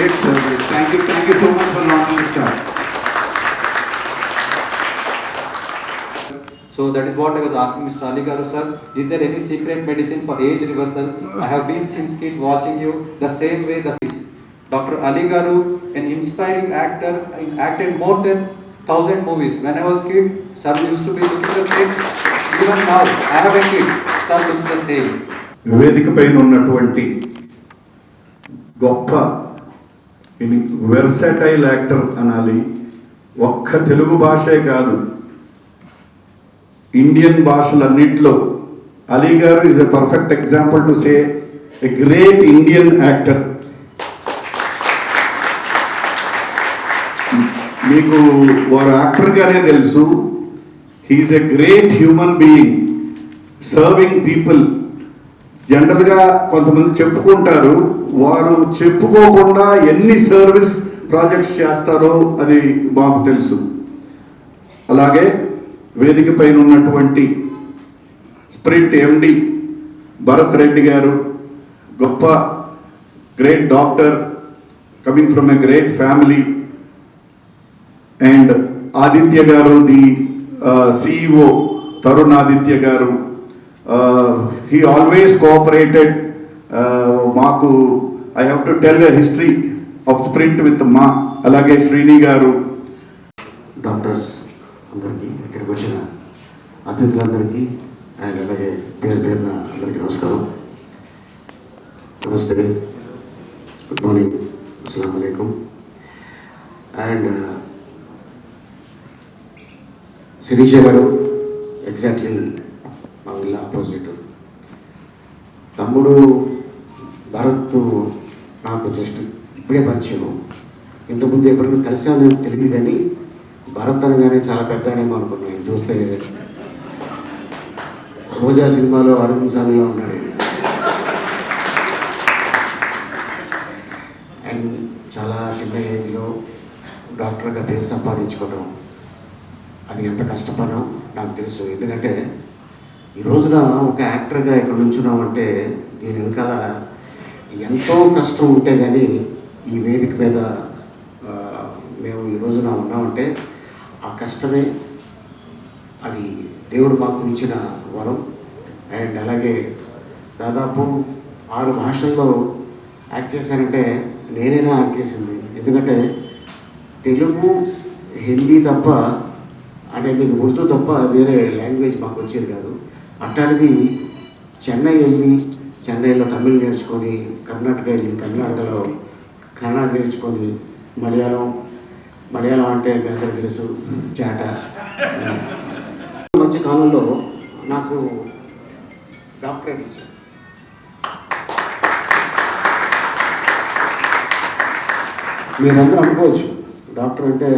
great service. Thank you so much for launching this chart. So that is what I was asking Mr. Ali Garu, sir. Is there any secret medicine for age reversal? I have been since kid watching you the same way. Dr. Ali Garu, an inspiring actor, acted more than 1,000 movies. When I was kid, sir used to be looking the same. Even now, I have a kid. Sir looks the same. వేదిక పైన ఉన్నటువంటి గొప్ప versatile actor అనాలి. ఒక్క తెలుగు భాషే కాదు, Indian భాషలన్నింటిలో అలీ గారు is a perfect example to say a great Indian actor. మీకు వారు యాక్టర్గానే తెలుసు. He is a great human being serving people. జనరల్గా కొంతమంది చెప్పుకుంటారు, వారు చెప్పుకోకుండా ఎన్ని సర్వీస్ ప్రాజెక్ట్స్ చేస్తారో అది మాకు తెలుసు. అలాగే వేదిక పైన ఉన్నటువంటి స్ప్రింట్ ఎండి భరత్ రెడ్డి గారు, గొప్ప great doctor coming from a great family. And Aditya గారు, ది సిఇఓ తరుణ్ ఆదిత్య గారు, he always cooperated. మాకు I have to tell a history of sprint with మా. అలాగే శ్రీని గారు, డాక్టర్స్ అందరికీ, ఇక్కడికి వచ్చిన అతిథులందరికీ అండ్ అలాగే పేరు పేరున అందరికీ నమస్కారం. నమస్తే, గుడ్ మార్నింగ్, అస్సలాము అలైకుం. అండ్ శిరీష గారు ఎగ్జాక్ట్లీ మా ఇల్లు ఆపోజిట్. తమ్ముడు భరత్ నాకు జస్ట్ ఇప్పుడే పరిచయం. ఇంతకుముందు ఎప్పుడైనా కలిసాను తెలియదు, కానీ భరత్ అనగానే చాలా పెద్ద అనేమో అనుకున్నాను. చూస్తే రోజా సినిమాలో అరవింద్ స్వామిలో ఉన్నాడు. అండ్ చాలా చిన్న ఏజ్లో డాక్టర్గా పేరు సంపాదించుకోవడం అది ఎంత కష్టపడో నాకు తెలుసు. ఎందుకంటే ఈ రోజున ఒక యాక్టర్గా ఇక్కడ నుంచున్నామంటే దీని వెనకాల ఎంతో కష్టం ఉంటే కానీ ఈ వేదిక మీద మేము ఈ రోజున ఉన్నామంటే ఆ కష్టమే అది దేవుడు మాకు ఇచ్చిన వరం. అండ్ అలాగే దాదాపు 6 భాషల్లో యాక్ట్ చేశానంటే నేనైనా యాక్ట్ చేసింది. ఎందుకంటే తెలుగు, హిందీ తప్ప, అంటే మీకు ఉర్దూ తప్ప వేరే లాంగ్వేజ్ మాకు వచ్చేది కాదు. అట్లాంటిది చెన్నై వెళ్ళి చెన్నైలో తమిళ్ నేర్చుకొని, కర్ణాటక వెళ్ళి కర్ణాటకలో కన్నడ నేర్చుకొని, మలయాళం అంటే మీ అందరికీ తెలుసు, చాట. మంచి కాలంలో నాకు డాక్టరేట్ ఇచ్చారు. మీరందరూ అనుకోవచ్చు డాక్టర్ అంటే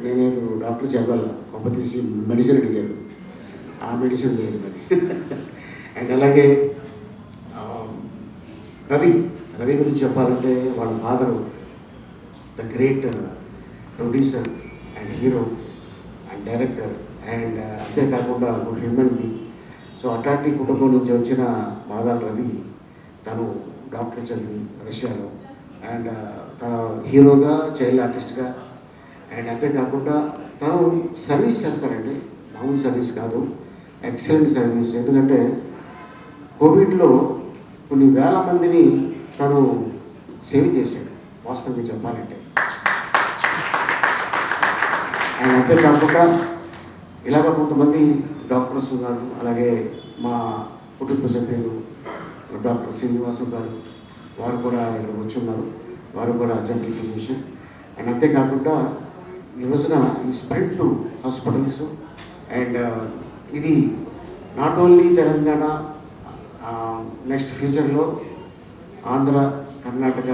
నేనేదో డాక్టర్ చదవాలి, కొంప తీసి మెడిసిన్ అడిగారు. ఆ మెడిసిన్ లేదు మరి. అండ్ అలాగే రవి గురించి చెప్పాలంటే వాళ్ళ father the great producer and hero and director and అంతేకాకుండా గుడ్ హ్యూమన్ బీయింగ్. సో అట్లాంటి కుటుంబం నుంచి వచ్చిన మాదాల రవి తను డాక్టర్ చదివి రష్యాలో, అండ్ తన హీరోగా, చైల్డ్ ఆర్టిస్ట్గా, అండ్ అంతేకాకుండా తను సర్వీస్ చేస్తారండి. మామూలు సర్వీస్ కాదు, ఎక్సలెంట్ సర్వీస్. ఎందుకంటే కోవిడ్లో కొన్ని వేల మందిని తను సేవ్ చేశాడు వాస్తవంగా చెప్పాలంటే. అండ్ అంతేకాకుండా ఇలాగ కొంతమంది డాక్టర్స్ ఉన్నారు. అలాగే మా కుటుంబ సభ్యులు డాక్టర్ శ్రీనివాసు గారు, వారు కూడా ఇక్కడ వచ్చి ఉన్నారు. వారు కూడా జనరల్ ఫిజిషియన్. అండ్ అంతేకాకుండా ఈ రోజున ఈ స్ప్రింట్ హాస్పిటల్స్ అండ్ ఇది నాట్ ఓన్లీ తెలంగాణ, నెక్స్ట్ ఫ్యూచర్లో ఆంధ్ర, కర్ణాటక,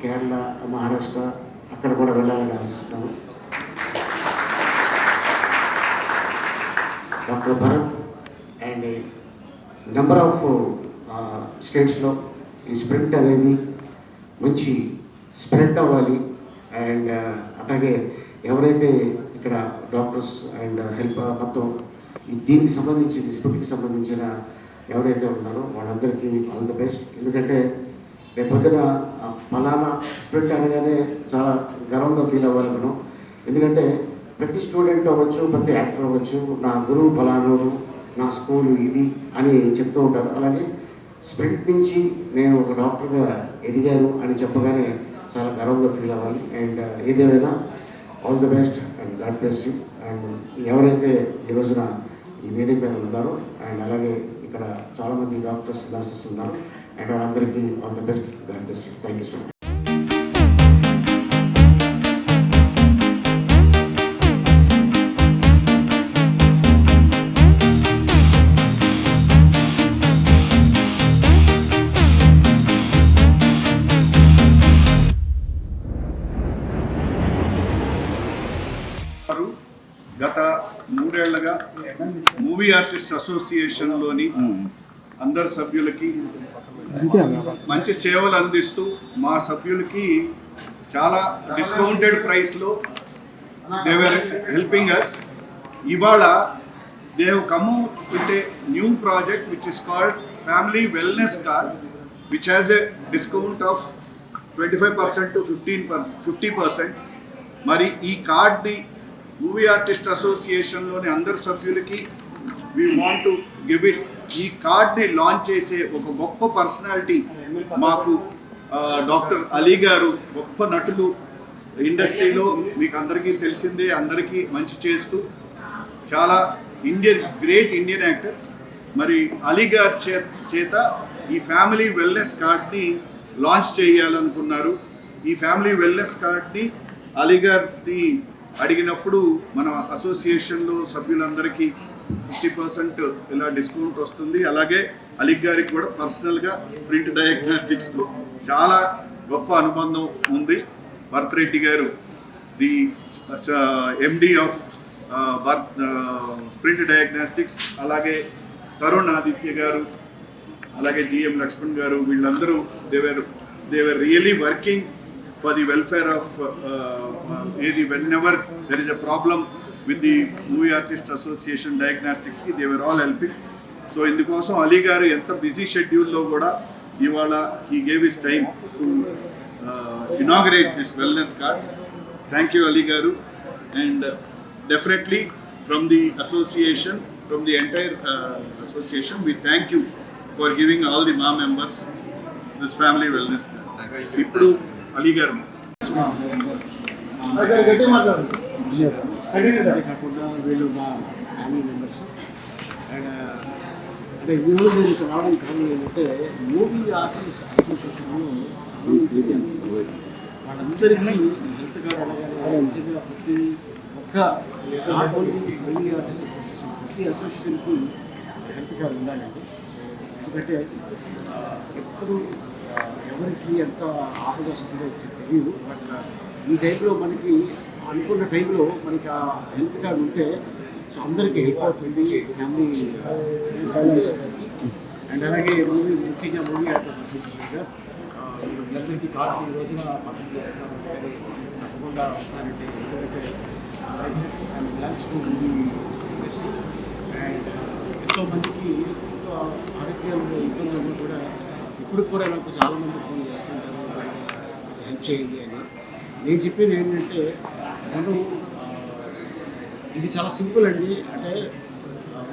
కేరళ, మహారాష్ట్ర అక్కడ కూడా వెళ్ళాలని ఆశిస్తున్నాను. Doctor Bharat and number of స్టేట్స్లో ఈ స్ప్రింట్ అనేది మంచి స్ప్రెడ్ అవ్వాలి. అండ్ అట్లాగే ఎవరైతే ఇక్కడ డాక్టర్స్ అండ్ హెల్ప్ మొత్తం దీనికి సంబంధించి డిస్ప్యూట్కి సంబంధించిన ఎవరైతే ఉన్నారో వాళ్ళందరికీ ఆల్ ద బెస్ట్. ఎందుకంటే రేపొద్దున ఫలానా స్ప్రింట్ అనగానే చాలా గర్వంగా ఫీల్ అవ్వాలి మనం. ఎందుకంటే ప్రతి స్టూడెంట్ అవ్వచ్చు, ప్రతి యాక్టర్ అవ్వచ్చు, నా గురువు ఫలానోడు, నా స్కూలు ఇది అని చెప్తూ ఉంటారు. అలాగే స్ప్రింట్ నుంచి నేను ఒక డాక్టర్గా ఎదిగాను అని చెప్పగానే చాలా గర్వంగా ఫీల్ అవ్వాలి. అండ్ ఏదేమైనా all the best and God bless you. And ఎవరైతే ఈ రోజున ఈ వేదిక మీద ఉన్నారో అండ్ అలాగే ఇక్కడ చాలామంది డాక్టర్స్ నర్సెస్ ఉన్నారు అండ్ వాళ్ళందరికీ all the best, God bless you. Thank you so much. గత 3 ఏళ్లుగా మూవీ ఆర్టిస్ట్ అసోసియేషన్లోని అందరు సభ్యులకి మంచి సేవలు అందిస్తూ మా సభ్యులకి చాలా డిస్కౌంటెడ్ ప్రైస్లో దే వర్ హెల్పింగ్ అస్. ఇవాళ they have come with a new project which is called family wellness card which has a discount of 25% to 50%. మరి ఈ కార్డ్ని మూవీ ఆర్టిస్ట్ అసోసియేషన్లోని అందరు సభ్యులకి we want to give it. ఈ కార్డ్ని launch చేసే ఒక గొప్ప పర్సనాలిటీ మాకు డాక్టర్ అలీ గారు. గొప్ప నటులు ఇండస్ట్రీలో, మీకు అందరికీ తెలిసిందే, అందరికీ మంచి చేస్తూ చాలా గ్రేట్ ఇండియన్ యాక్టర్. మరి అలీ గారి చేత ఈ ఫ్యామిలీ వెల్నెస్ కార్డ్ని లాంచ్ చేయాలనుకున్నారు. ఈ ఫ్యామిలీ వెల్నెస్ కార్డ్ని అలీ గారిని అడిగినప్పుడు మన అసోసియేషన్లో సభ్యులందరికీ 50% ఇలా డిస్కౌంట్ వస్తుంది. అలాగే అలీ గారికి కూడా పర్సనల్గా ప్రింట్ డయాగ్నాస్టిక్స్తో చాలా గొప్ప అనుబంధం ఉంది. భరత్ రెడ్డి గారు the MD of print diagnostics, అలాగే తరుణ్ ఆదిత్య గారు, అలాగే జిఎం లక్ష్మణ్ గారు, వీళ్ళందరూ they were really working for the welfare of whenever there is a problem with the Movie Artist Association diagnostics ki they were all helping. So indukosam Ali garu enta busy schedule lo kuda ivala he gave his time to inaugurate this wellness card. Thank you Ali garu, and definitely from the association, from the entire association, we thank you for giving all the MA members this family wellness card. Ippudu Ali గారు కాకుండా వీళ్ళు మా family members. And అంటే ఈరోజు నేను ఇక్కడ రావడానికి కారణం ఏంటంటే మూవీ ఆర్టిస్ట్ అసోసియేషన్లో వాళ్ళందరికీ హెల్త్ కార్డ్ అనగానే నిజంగా ప్రతి ఒక్క మూవీ ఆర్టిస్ట్ అసోసియేషన్ ప్రతి అసోసియేషన్కి హెల్త్ కార్డ్ ఉండాలండి. ఎందుకంటే ఎప్పుడు ఎవరికి ఎంత ఆపద వస్తుందో తెలియదు. బట్ ఈ టైంలో మనకి అనుకున్న టైంలో మనకి ఆ హెల్త్ కార్డ్ ఉంటే సో అందరికీ హెల్ప్ అవుతుంది ఫ్యామిలీ. అండ్ అలాగే ముఖ్యంగా మూవీ ఆర్టిస్ట్ అసోసియేషన్గా వీళ్ళందరికీ కార్డు ఈ రోజున పంపిణీ చేస్తున్నారంటే తప్పకుండా వస్తారంటే ఎందుకంటే belongs to movie industry. And ఎంతోమందికి ఎంతో ఆరోగ్యంలో ఇబ్బందులు ఉన్నా కూడా ఇప్పుడు కూడా నాకు చాలామంది ఫోన్ చేస్తుంటారు హెల్ప్ చేయండి అని. నేను చెప్పేది ఏంటంటే మనం ఇది చాలా సింపుల్ అండి. అంటే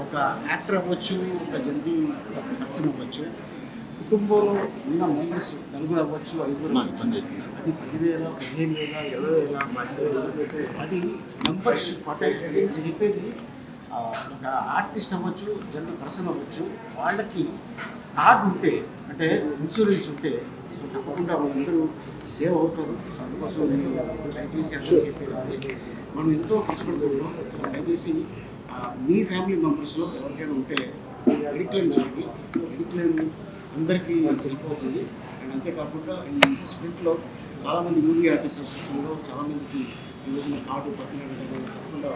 ఒక యాక్టర్ అవ్వచ్చు, ఒక జనరల్ పర్సన్ అవ్వచ్చు, కుటుంబంలో ఉన్న మెంబర్స్ 4 అవ్వచ్చు, 5 అవ్వచ్చు, అది 10,000, 15,000, 20,000, అది మెంబర్షిప్. అంటే నేను చెప్పేది ఒక ఆర్టిస్ట్ అవ్వచ్చు, జనరల్ పర్సన్ అవ్వచ్చు, వాళ్ళకి కార్డు ఉంటే అంటే ఇన్సూరెన్స్ ఉంటే సో తప్పకుండా వాళ్ళందరూ సేవ్ అవుతారు. సో అందుకోసం నేను దయచేసి అందరూ చెప్పేది మనం ఎంతో కష్టపడుతున్నాం. సో దయచేసి మీ ఫ్యామిలీ మెంబర్స్లో ఎవరికైనా ఉంటే మెడిక్లెయిమ్ చేయండి. మెడిక్లెయిమ్ అందరికీ తెలిపోతుంది. అండ్ అంతేకాకుండా ఈ స్ప్రింట్లో చాలామంది మూవీ ఆర్టిస్ట్ అసోసియేషన్లో చాలామందికి ఈ రోజున కార్డు పట్టిన తప్పకుండా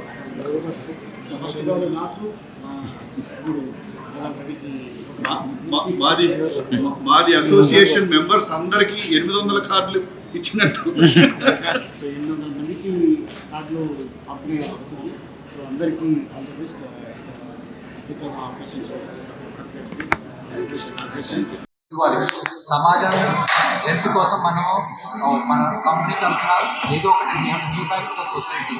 ఫస్ట్గా నాకు ఇప్పుడు మాది అసోసియేషన్ మెంబర్స్ అందరికి 800 కార్డులు ఇచ్చినట్టు. సో 800 మందికి కార్డులు పంపిణీ అవుతుంది. సో అందరికీ ఆల్ ది బెస్ట్. సమాజాన్ని హెల్త్ కోసం మనము మన కంపెనీ తరఫున ఏదో ఒకటి give back to the society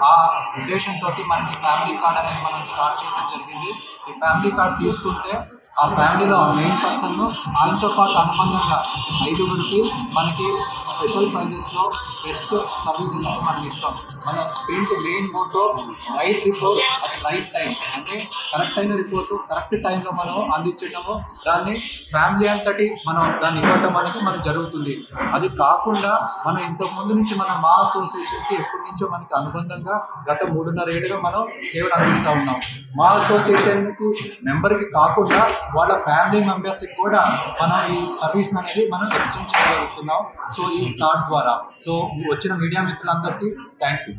ఆ ఉద్దేశంతో మనకి ఫ్యామిలీ కార్డ్ అనేది మనం స్టార్ట్ చేయడం జరిగింది. ఈ ఫ్యామిలీ కార్డ్ తీసుకుంటే ఆ ఫ్యామిలీలో మెయిన్ పర్సన్ ఆయనతో పాటు అనుబంధంగా 5గురికి మనకి స్పెషల్ ప్రైజెస్లో బెస్ట్ సర్వీస్ అనేది మనం ఇస్తాం. మన print main motto right report at right time, అంటే కరెక్ట్ అయిన రిపోర్టు కరెక్ట్ టైంలో మనం అందించటము, దాన్ని ఫ్యామిలీ అంతటి మనం దాన్ని ఇవ్వటం అనేది మనకు జరుగుతుంది. అది కాకుండా మనం ఇంతకుముందు నుంచి మా అసోసియేషన్కి ఎప్పటి నుంచో మనకి అనుబంధంగా గత 3.5 ఏళ్ళుగా మనం సేవలు అందిస్తూ ఉన్నాం. మా అసోసియేషన్కి మెంబర్కి కాకుండా వాళ్ళ ఫ్యామిలీ మెంబర్స్కి కూడా మనం ఈ సర్వీస్ అనేది మనం ఎక్స్టెండ్ చేయగలుగుతున్నాం. సో ఈ కార్డ్ ద్వారా. సో వచ్చిన మీడియా మిత్రులందరికీ థ్యాంక్ యూ.